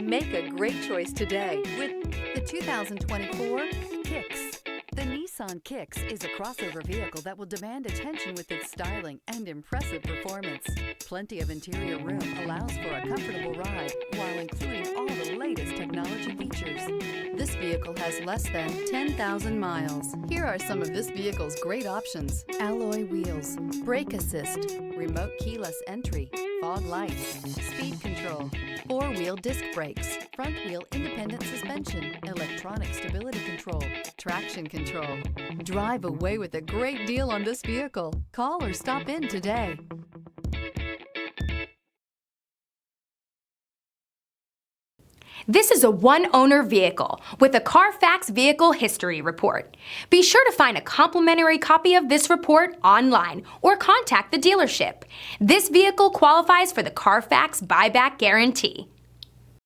Make a great choice today with the 2024 Kicks. The Nissan Kicks is a crossover vehicle that will demand attention with its styling and impressive performance. Plenty of interior room allows for a comfortable ride while including all the latest technology features. This vehicle has less than 10,000 miles. Here are some of this vehicle's great options: alloy wheels, brake assist, remote keyless entry, fog lights, speed control, four-wheel disc brakes, front-wheel independent suspension, electronic stability control, traction control. Drive away with a great deal on this vehicle. Call or stop in today. This is a one-owner vehicle with a Carfax Vehicle History Report. Be sure to find a complimentary copy of this report online or contact the dealership. This vehicle qualifies for the Carfax Buyback Guarantee.